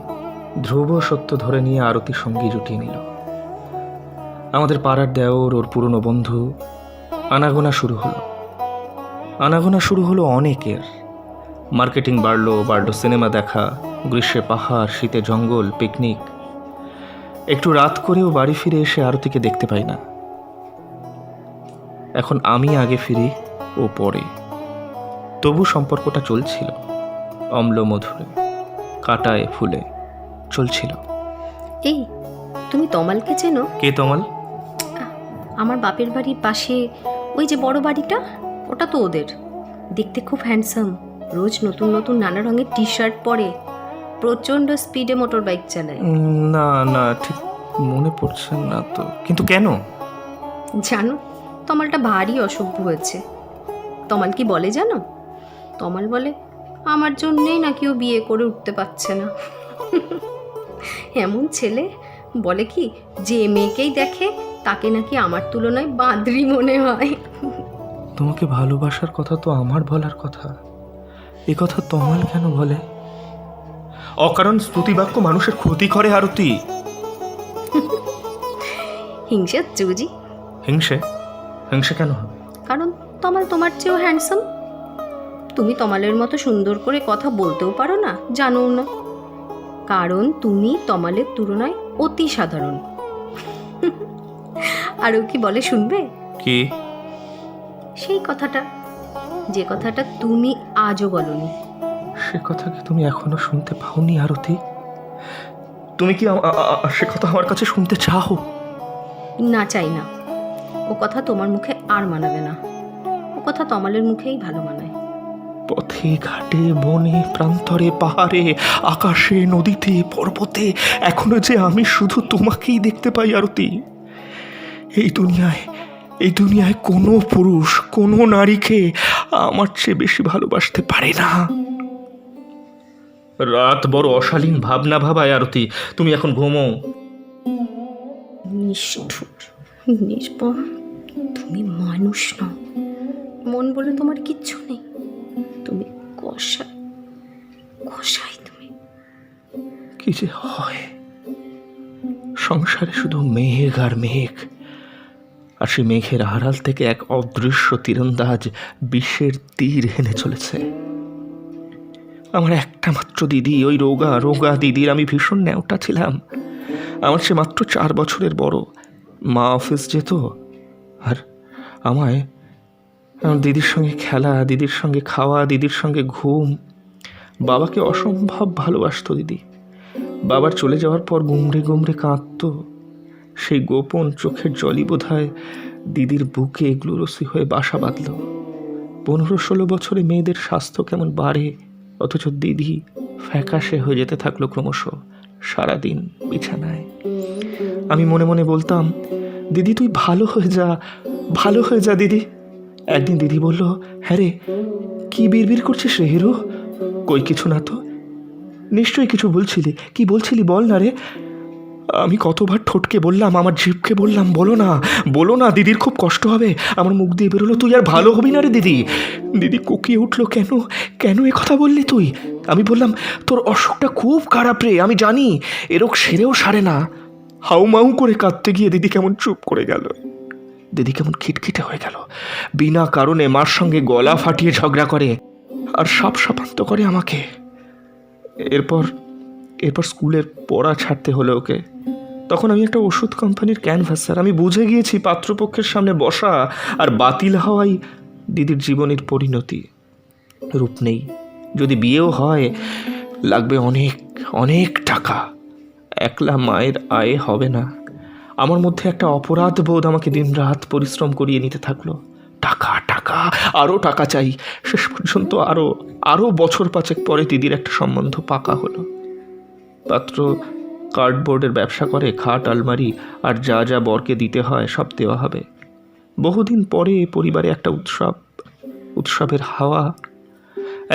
[SPEAKER 2] ধ্রুব সত্য ধরে নিয়ে আরতি সঙ্গী জুটিয়ে নিল। আমাদের পাড়ার দেওর, ওর পুরনো বন্ধু, আনাগোনা শুরু হলো অনেকের। মার্কেটিং বাড়লো সিনেমা দেখা, গ্রীষ্মে পাহাড়, শীতে জঙ্গল, পিকনিক। একটু রাত করেও বাড়ি ফিরে এসে আরতিকে দেখতে পাই না। এখন আমি আগে ফিরি, ও পরে। তবু সম্পর্কটা চলছিল, অম্ল মধুরে, কাটায় ফুলে চলছিল।
[SPEAKER 3] এই, তুমি তমালকে চেনো?
[SPEAKER 2] কে তমাল?
[SPEAKER 3] আমার বাপের বাড়ির পাশে ওই যে বড় বাড়িটা, ওটা তো ওদের। দেখতে খুব হ্যান্ডসাম, রোজ নতুন নতুন নানা রঙের টি শার্ট পরে, প্রচণ্ড স্পিডে মোটর বাইক চালায়।
[SPEAKER 2] না ঠিক মনে পড়ছে না তো। কিন্তু কেন?
[SPEAKER 3] জানো, তমালটা ভারী অসভ্য হয়েছে। তমাল কি বলে জানো? তমাল বলে আমার জন্যেই নাকি ও বিয়ে করে উঠতে পারছে না। এমন ছেলে বলে কি, যে মেয়েকেই দেখে তাকে নাকি আমার তুলনায় বাঁদরি মনে হয়।
[SPEAKER 2] তোমাকে ভালোবাসার কথা তো আমার বলার কথা। এ কথা তমাল কেন বলে? অকারণ স্তুতিবাক্য মানুষের ক্ষতি করে আরতি।
[SPEAKER 3] হিংসা চুজি।
[SPEAKER 2] হিংসে কেন হবে?
[SPEAKER 3] কারণ তমাল তোমার চেয়েও হ্যান্ডসাম। তুমি তমালের মতো সুন্দর করে কথা বলতেও পারো না, জানোও না। কারণ তুমি তমালের তুলনায় অতি সাধারণ। আর ও কি বলে শুনবে?
[SPEAKER 2] কি?
[SPEAKER 3] সেই কথাটা, যে কথাটা তুমি আজও বলনি।
[SPEAKER 2] সে কথা কি তুমি এখনো শুনতে পাওনি আরতি? তুমি কি সে কথা আমার কাছে শুনতে চাও?
[SPEAKER 3] না, চাই না। ও কথা তোমার মুখে আর মানাবে না। ও কথা তমালের মুখেই ভালো মানায়।
[SPEAKER 2] পথে ঘাটে, বনে, প্রান্তরে, পাহাড়ে, আকাশে, নদীতে, পর্বতে এখনো যে আমি শুধু তোমাকেই দেখতে পাই আরতি। এই দুনিয়ায় কোনো পুরুষ, কোনো নারীকে আমার চেয়ে বেশি ভালোবাসতে পারে না। রাত বড় অশালীন ভাবনা ভাবায় আরতি। তুমি এখন ঘুমো।
[SPEAKER 3] নিষ্ঠুর, নিষ্পাপ। তুমি মানুষ নও। মন বলে তোমার কিচ্ছু নেই। তুমি কষাই তুমি।
[SPEAKER 2] কি যে হয় সংসারে, শুধু মেঘ আর মেঘ। আর সে মেঘের আড়াল থেকে এক অদৃশ্য তীরন্দাজ বিশ্বের তীর হেনে চলেছে। আমার একটা মাত্র দিদি, ওই রোগা দিদির আমি ভীষণ ন্যাওটা ছিলাম। আমার সে মাত্র 4 বছরের বড়। মা অফিস যেত, আর আমায় আমার দিদির সঙ্গে খেলা, দিদির সঙ্গে খাওয়া, দিদির সঙ্গে ঘুম। বাবাকে অসম্ভব ভালোবাসতো দিদি। বাবার চলে যাওয়ার পর গুমড়ে কাঁদত। সেই গোপন চোখের জলই বোধহয় দিদির বুকে গ্লোরসি হয়ে বাসা বাঁধল। 15-16 বছরে মেয়েদের স্বাস্থ্য কেমন বাড়ে, অথচ দিদি ফ্যাকাশে হয়ে যেতে থাকলো ক্রমশ, সারাদিন বিছানায়। আমি মনে মনে বলতাম, দিদি তুই ভালো হয়ে যা, ভালো হয়ে যা দিদি। একদিন দিদি বলল, হ্যাঁ রে, কি বিড়বিড় করছিস রে হিরো? কই কিছু না তো। নিশ্চয়ই কিছু বলছিলি, কি বলছিলি বল না রে। আমি কতবার ঠোঁটকে বললাম, আমার জিভকে বললাম, বলো না, বলো না, দিদির খুব কষ্ট হবে। আমার মুখ দিয়ে বেরোলো, তুই আর ভালো হবি না রে দিদি। দিদি কোকিয়ে উঠলো, কেন কেন এ কথা বললি তুই? আমি বললাম, তোর অসুখটা খুব খারাপ রে, আমি জানি, এরক সেরেও সারে না। হাউমাউ করে কাঁদতে গিয়ে দিদি কেমন চুপ করে গেল। দিদি কেমন খিটখিটে হয়ে গেল, বিনা কারণে মার সঙ্গে গলা ফাটিয়ে ঝগড়া করে আর সাপান্ত করে আমাকে। এরপর স্কুলের পড়া ছাড়তে হলো ওকে। তখন আমি একটা ওষুধ কোম্পানির ক্যানভাসার। আমি বুঝে গিয়েছি পাত্রপক্ষের সামনে বসা আর বাতিল হওয়াই দিদির জীবনের পরিণতি। রূপ নেই, যদি বিয়েও হয় লাগবে অনেক অনেক টাকা, একলা মায়ের আয়ে হবে না। আমার মধ্যে একটা অপরাধ বোধ আমাকে দিনরাত পরিশ্রম করিয়ে নিতে থাকলো। টাকা টাকা, আরও টাকা চাই। শেষ পর্যন্ত আরও বছর 5 পরে দিদির একটা সম্বন্ধ পাকা হলো। পাত্র কার্ডবোর্ডের ব্যবসা করে, খাট আলমারি আর যা যা বরকে দিতে হয় সব দেওয়া হবে। বহুদিন পরে পরিবারে একটা উৎসবের হাওয়া।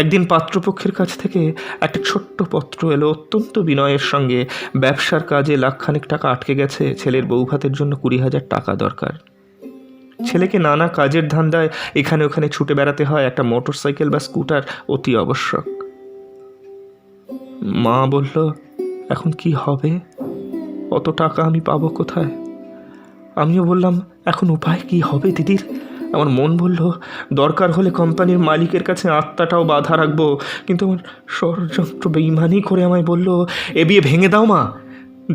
[SPEAKER 2] একদিন পাত্রপক্ষের কাছ থেকে একটা ছোট্ট পত্র এলো, অত্যন্ত বিনয়ের সঙ্গে। ব্যবসার কাজে 1.5 লাখ টাকা আটকে গেছে, ছেলের বৌভাতের জন্য 20,000 টাকা দরকার। ছেলেকে নানা কাজের ধান্দায় এখানে ওখানে ছুটে বেড়াতে হয়, একটা মোটরসাইকেল বা স্কুটার অতি আবশ্যক। মা বলল, এখন কি হবে? অত টাকা আমি পাবো কোথায়? আমিও বললাম, এখন উপায় কি হবে দিদির? আমার মন বলল, দরকার হলে কোম্পানির মালিকের কাছে আত্মাটাও বাধা রাখবো। কিন্তু আমার ষড়যন্ত্র বেইমানি করে আমায় বলল, এ বিয়ে ভেঙে দাও মা।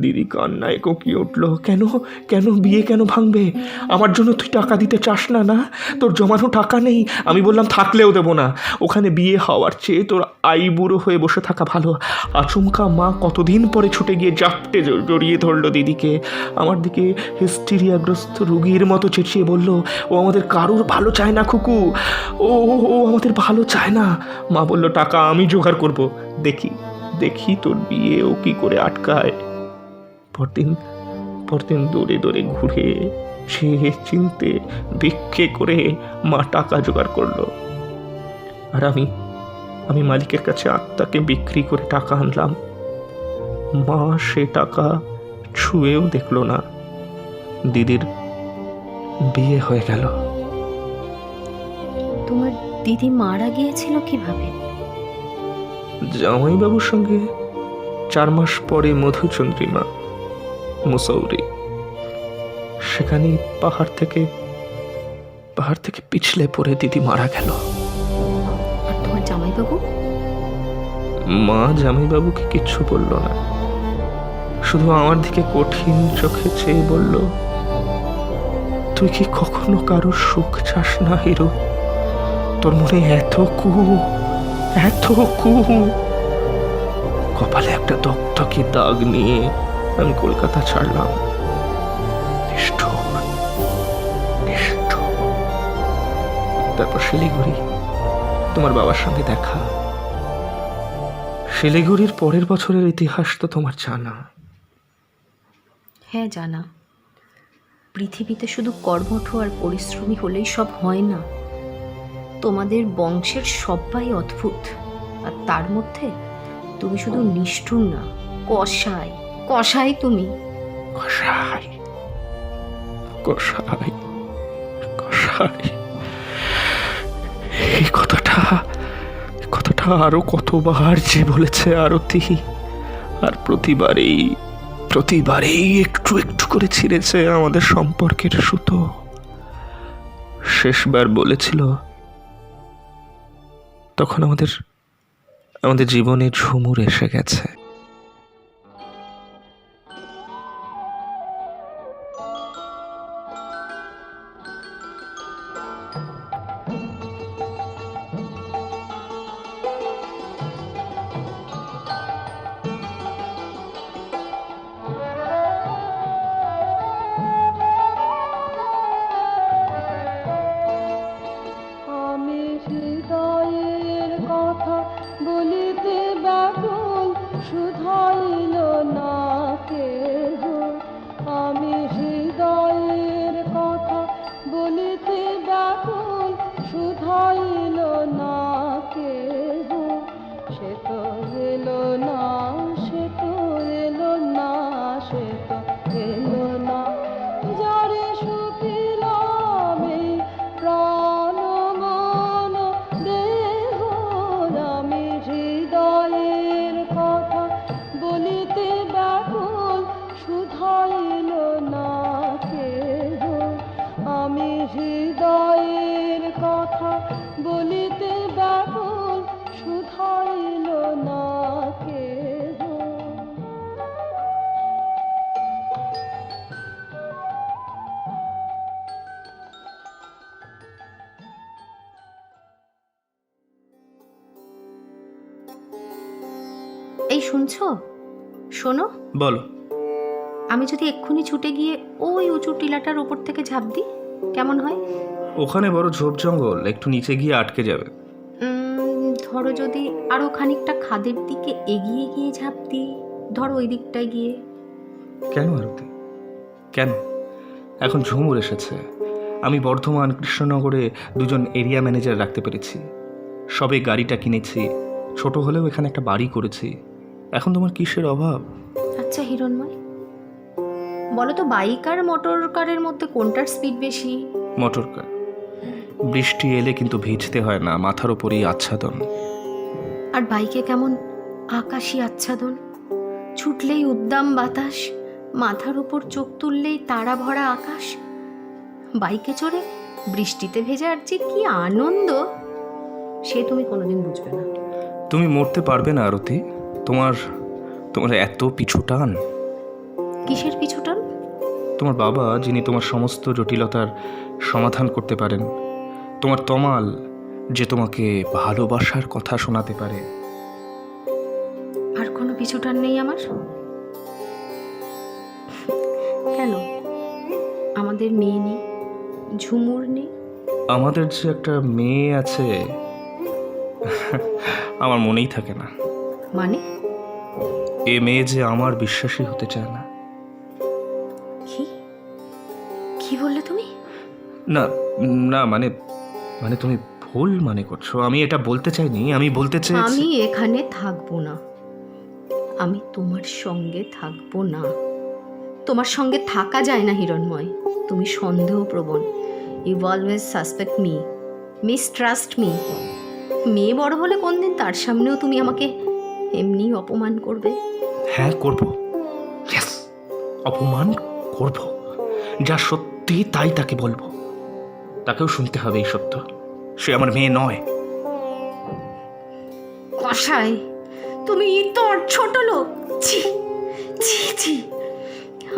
[SPEAKER 2] দিদি কান্নায় কোকিয়ে উঠল, কেন কেন বিয়ে কেন ভাঙবে? আমার জন্য তুই টাকা দিতে চাস না? না, তোর জমানো টাকা নেই। আমি বললাম, থাকলেও দেবো না। ওখানে বিয়ে হওয়ার চেয়ে তোর বুড়ো হয়ে বসে থাকা ভালো। আচমকা মা কতদিন পরে ছুটে গিয়ে জাপটে জড়িয়ে ধরলো দিদিকে। আমার দিকে হিস্টেরিয়াগ্রস্ত রোগীর মতো চেঁচিয়ে বলল, ও আমাদের কারোর ভালো চায় না খুকু, ও ও আমাদের ভালো চায় না। মা বলল, টাকা আমি জোগাড় করব, দেখি তোর বিয়ে ও কি করে আটকায়। পরদিন দৌড়ে দৌড়ে ঘুরে চেয়ে চিনতে ভিক্ষে করে মা টাকা জোগাড় করলো। আর আমি মালিকের কাছে আত্মাকে বিক্রি করে টাকা আনলাম। মা সে টাকা ছুঁয়েও দেখলো না। দিদির বিয়ে হয়ে গেল।
[SPEAKER 3] তোমার দিদি মারা গিয়েছিল কিভাবে?
[SPEAKER 2] জামাইবাবুর সঙ্গে 4 মাস পরে মধুচন্দ্রিমা, মুসৌরি। সেখানে পাহাড় থেকে পিছলে পড়ে দিদি মারা গেল।
[SPEAKER 3] আর তোমার জামাইবাবু?
[SPEAKER 2] মা জামাইবাবুকে কিচ্ছু বলল না, শুধু আমার দিকে কঠিন চোখে চেয়ে বলল, তুই কি কখনো কারোর সুখ চাস না হিরো? তোর মনে এত কু। কপালে একটা দগদগে দাগ নিয়ে আমি কলকাতা ছাড়লাম। তারপর শিলিগুড়ি, তোমার বাবার সঙ্গে দেখা। শিলিগুড়ির পরের বছরের ইতিহাস তো তোমার জানা।
[SPEAKER 3] হ্যাঁ জানা। পৃথিবীতে শুধু কর্মঠ আর পরিশ্রমী হলেই সব হয় না। তোমাদের বংশের সবাই অদ্ভুত, আর তার মধ্যে তুমি শুধু নিষ্ঠুর না, কষাই তুমি।
[SPEAKER 2] কষাই। এই কথাটা আরো কতবার যে বলেছে আরতি, আর প্রতিবারেই একটু একটু করে ছিঁড়েছে আমাদের সম্পর্কের সুতো। শেষবার বলেছিল, তখন আমাদের জীবনে ঝুমুর এসে গেছে।
[SPEAKER 4] আমি হৃদয়ের কথা বলিতে ব্যাকুল, শুধাইল না কেহ।
[SPEAKER 3] এই শুনছো? শোনো,
[SPEAKER 2] বলো।
[SPEAKER 3] আমি যদি এক্ষুনি ছুটে গিয়ে ওই উঁচু টিলাটার ওপর থেকে ঝাঁপ দিই, কেমন হয়?
[SPEAKER 2] ওখানে বড় ঝোপ জঙ্গল, একটু নিচে গিয়ে আটকে যাবে।
[SPEAKER 3] ধরো যদি আরো খানিকটা খাদের দিকে এগিয়ে গিয়ে ঝাঁপ দিই, ধরো ওই দিকটায় গিয়ে।
[SPEAKER 2] কেন আরতি, কেন? এখন ঝুমুর এসেছে। আমি বর্ধমান কৃষ্ণনগরে 2জন এরিয়া ম্যানেজার রাখতে পেরেছি। সবে গাড়িটা কিনেছি, ছোট হলেও এখানে একটা বাড়ি করেছি। এখন তোমার কিসের অভাব?
[SPEAKER 3] আচ্ছা হিরণময়, বলো তো বাইক আর মোটর কারের মধ্যে কোনটার স্পিড বেশি?
[SPEAKER 2] Motor car. বৃষ্টি এলে কিন্তু ভিজতে হয় না, মাথার ওপরই আচ্ছাদন।
[SPEAKER 3] আর বাইকে কেমন আকাশী আচ্ছাদন, ছুটলেই উদ্দাম বাতাস, মাথার উপর চোখ তুললেই তারা ভরা আকাশ। বাইকে চড়ে বৃষ্টিতে ভেজার যে কি আনন্দ, সে তুমি কোনোদিন বুঝবে না।
[SPEAKER 2] তুমি মরতে পারবে না আরতি, তোমার তোমার এত পিছু টান।
[SPEAKER 3] কিসের পিছুটান?
[SPEAKER 2] তোমার বাবা, যিনি তোমার সমস্ত জটিলতার সমাধান করতে পারেন, তোমার তমাল, যে তোমাকে ভালোবাসার কথা শোনাতে পারে।
[SPEAKER 3] আর কোনো পিছুটান নেই আমার? কেন আমাদের মেয়ে নেই, ঝুমুর নেই?
[SPEAKER 2] আমাদের যে একটা মেয়ে আছে, আমার মনেই থাকে না।
[SPEAKER 3] মানে?
[SPEAKER 2] এ মেয়ে যে আমার বিশ্বাসী হতে চায় না।
[SPEAKER 3] কি কি বললে তুমি?
[SPEAKER 2] না না, মানে মানে তুমি ভুল মানে করছো। আমি এটা বলতে চাইনি, আমি বলতে চেয়েছি
[SPEAKER 3] আমি এখানে থাকবো না, আমি তোমার সঙ্গে থাকবো না। তোমার সঙ্গে থাকা যায় না হিরণময়, তুমি সন্দেহপ্রবণ। You always suspect me, mistrust me. মেয়ে বড় হলে কোনদিন তার সামনেও তুমি আমাকে এমনি অপমান করবে?
[SPEAKER 2] হ্যাঁ করব, ইয়েস, অপমান করব। যা সত্যি তাই তাকে বলবো, তাকেও শুনতে হবে এই সত্য। সে আমার মেয়ে নয়।
[SPEAKER 3] কসাই, তুমি তোর ছোট লোক। ছি ছি ছি,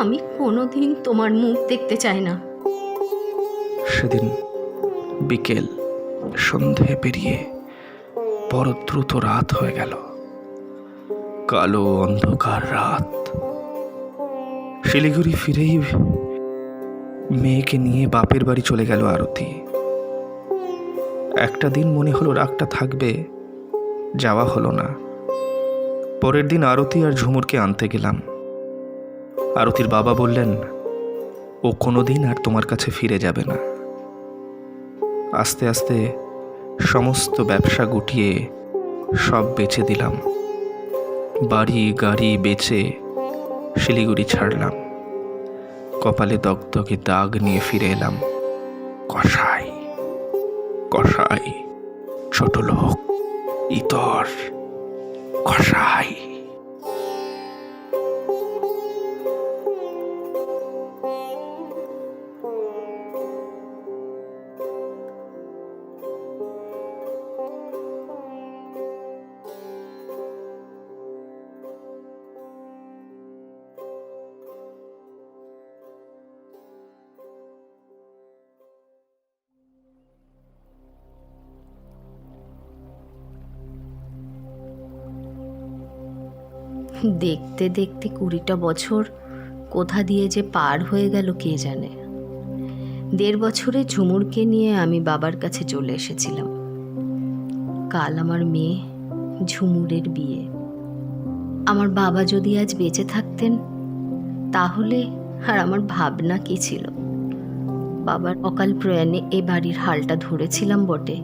[SPEAKER 3] আমি কোনোদিন তোমার মুখ দেখতে চাই না।
[SPEAKER 2] সেদিন বিকেল, সন্ধে পেরিয়ে বড় দ্রুত রাত হয়ে গেল। কালো অন্ধকার রাত। শিলিগুড়ি ফিরেই মেয়েকে নিয়ে বাপের বাড়ি চলে গেল আরতি। একটা দিন মনে হলো রাগটা থাকবে, যাওয়া হলো না। পরের দিন আরতি আর ঝুমুরকে আনতে গেলাম। আরতির বাবা বললেন, ও কোনোদিন আর তোমার কাছে ফিরে যাবে না। আস্তে আস্তে সমস্ত ব্যবসা গুটিয়ে সব বেচে দিলাম। বাড়ি গাড়ি বেচে শিলিগুড়ি ছাড়লাম। কপালে দগদগে দাগ নিয়ে ফিরে এলাম। কসাই, কসাই, ছোট লোক, ইতর, কসাই।
[SPEAKER 3] দেখতে দেখতে 20টা বছর কোথা দিয়ে যে পার হয়ে গেল কে জানে। 1.5 বছরে ঝুমুরকে নিয়ে আমি বাবার কাছে চলে এসেছিলাম। কাল আমার মেয়ে ঝুমুরের বিয়ে। আমার বাবা যদি আজ বেঁচে থাকতেন তাহলে আর আমার ভাবনা কি ছিল। বাবার অকাল প্রয়াণে এ বাড়ির হালটা ধরেছিলাম বটে,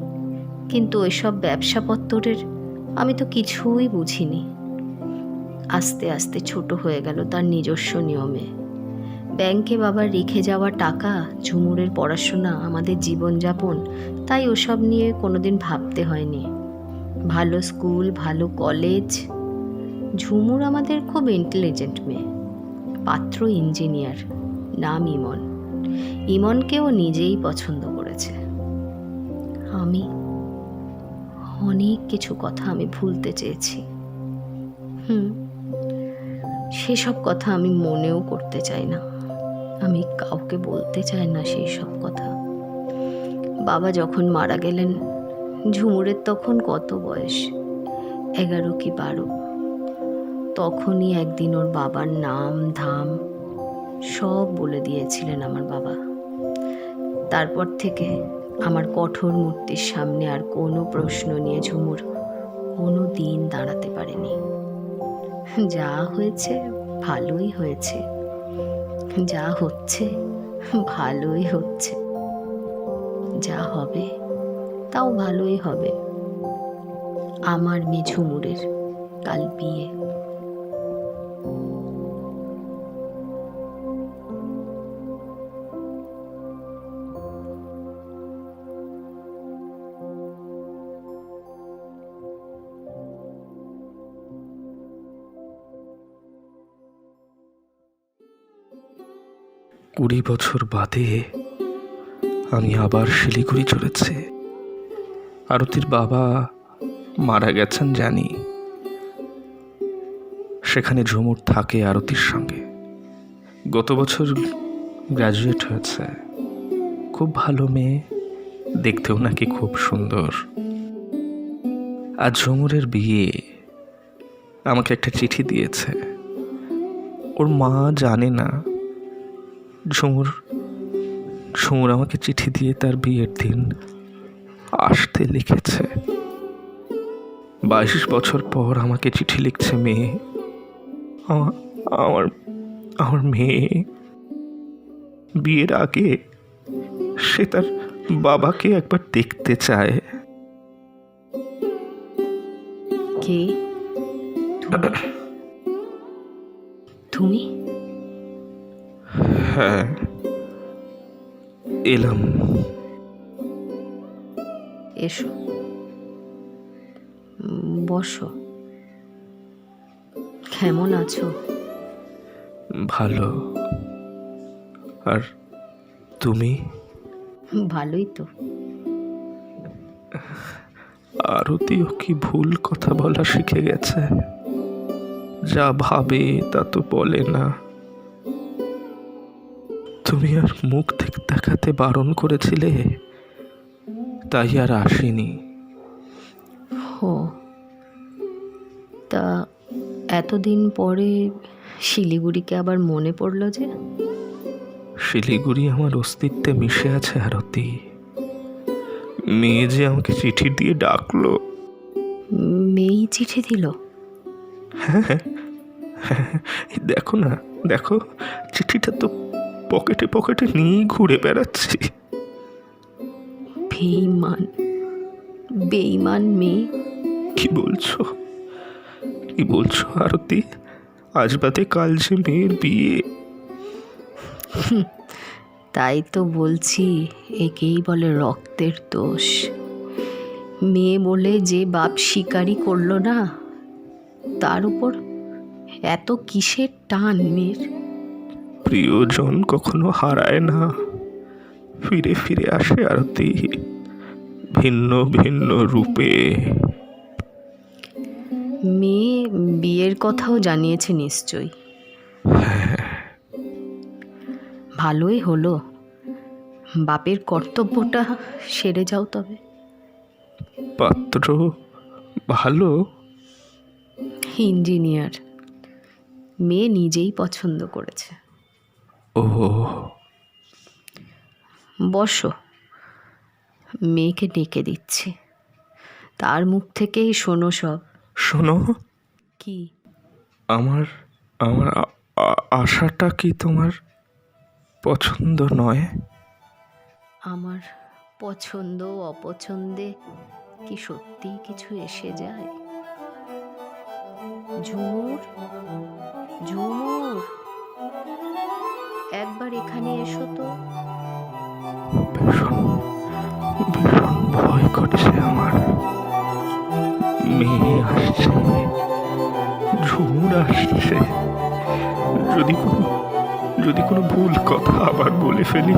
[SPEAKER 3] কিন্তু ওইসব ব্যবসাপত্তরের আমি তো কিছুই বুঝিনি। আস্তে আস্তে ছোট হয়ে গেল তার নিজস্ব নিয়মে। ব্যাংকে বাবার রেখে যাওয়া টাকা, ঝুমুরের পড়াশোনা, আমাদের জীবনযাপন, তাই ওসব নিয়ে কোনোদিন ভাবতে হয়নি। ভালো স্কুল, ভালো কলেজ। ঝুমুর আমাদের খুব ইন্টেলিজেন্ট মেয়ে, পাত্র ইঞ্জিনিয়ার, নাম ইমন। ইমনকে ও নিজেই পছন্দ করেছে। আমি অনেক কিছু কথা আমি ভুলতে চেয়েছি, সেসব কথা আমি মনেও করতে চাই না। আমি কাউকে বলতে চাই না সেই সব কথা। বাবা যখন মারা গেলেন, ঝুমুরের তখন কত বয়স, 11 কি 12। তখনই একদিন ওর বাবার নাম ধাম সব বলে দিয়েছিলেন আমার বাবা। তারপর থেকে আমার কঠোর মূর্তির সামনে আর কোনো প্রশ্ন নিয়ে ঝুমুর কোনো দিন দাঁড়াতে পারেনি। যা হয়েছে ভালোই হয়েছে, যা হচ্ছে ভালোই হচ্ছে, যা হবে তাও ভালোই হবে। আমার মেয়ে ঝুমুরের কাল বিয়ে।
[SPEAKER 2] কুড়ি বছর বাদে আমি আবার শিলিগুড়ি চলেছি। আরতির বাবা মারা গেছেন জানি, সেখানে ঝুমুর থাকে আরতির সঙ্গে। গত বছর গ্র্যাজুয়েট হয়েছে, খুব ভালো মেয়ে, দেখতেও নাকি খুব সুন্দর। আজ ঝুমুরের বিয়ে। আমাকে একটা চিঠি দিয়েছে। ওর মা জানে না। ঝুমুর আমাকে চিঠি দিয়ে তার বিয়ের দিন আসতে লিখেছে। 22 বছর পর আমাকে চিঠি লিখছে মেয়ে। আমার মেয়ে বিয়ের আগে সে তার বাবাকে একবার দেখতে চায়।
[SPEAKER 3] কে তুমি?
[SPEAKER 2] হ্যাঁ, এলাম।
[SPEAKER 3] এসো, বসো। কেমন আছো?
[SPEAKER 2] ভালো। আর তুমি?
[SPEAKER 3] ভালোই তো।
[SPEAKER 2] আরতিও কি ভুল কথা বলা শিখে গেছে? যা ভাবে তা তো বলে না। তুমি আর মুখ থেকে দেখাতে বারণ করেছিলে, তাই আর আসেনি।
[SPEAKER 3] ও, তা এতদিন পরে শিলিগুড়িকে আবার মনে পড়লো যে?
[SPEAKER 2] শিলিগুড়ি আমার অস্তিত্বে মিশে আছে আরতি। মেয়ে যে আমাকে চিঠি দিয়ে ডাকলো।
[SPEAKER 3] মেয়েই চিঠি দিল?
[SPEAKER 2] হ্যাঁ, দেখো না, দেখো, চিঠিটা তো পকেটে পকেটে নিয়ে ঘুরে বেড়াচ্ছি।
[SPEAKER 3] বেঈমান মেয়ে।
[SPEAKER 2] কি বলছো আরতি? আজ বাদে কাল যে মেয়ের বিয়ে।
[SPEAKER 3] তাই তো বলছি, একেই বলে রক্তের দোষ। মেয়ে বলে যে বাপ শিকারই করলো না, তার উপর এত কিসের টান মেয়ের?
[SPEAKER 2] প্রিয়জন কখনো হারায় না, ফিরে ফিরে আসে আরতি, ভিন্ন ভিন্ন রূপে।
[SPEAKER 3] মেয়ে বিয়ের কথাও জানিয়েছে নিশ্চয়ই। ভালোই হলো, বাপের কর্তব্যটা সেরে যাও তবে।
[SPEAKER 2] পাত্র ভালো?
[SPEAKER 3] ইঞ্জিনিয়ার, মেয়ে নিজেই পছন্দ করেছে।
[SPEAKER 2] ও,
[SPEAKER 3] বসো, মেয়েকে ডেকে দিচ্ছি, তার মুখ থেকেই শোনো সব।
[SPEAKER 2] শোনো,
[SPEAKER 3] কি?
[SPEAKER 2] আমার আশাটা কি তোমার পছন্দ নয়?
[SPEAKER 3] আমার পছন্দ অপছন্দে কি সত্যি কিছু এসে যায়? ঝুমুর, একবার এখানে এসো তো।
[SPEAKER 2] ভীষণ ভয় করছে আমার। মেয়ে আসছে, ঝুমুর আসছে। যদি কোনো ভুল কথা আবার বলে ফেলি।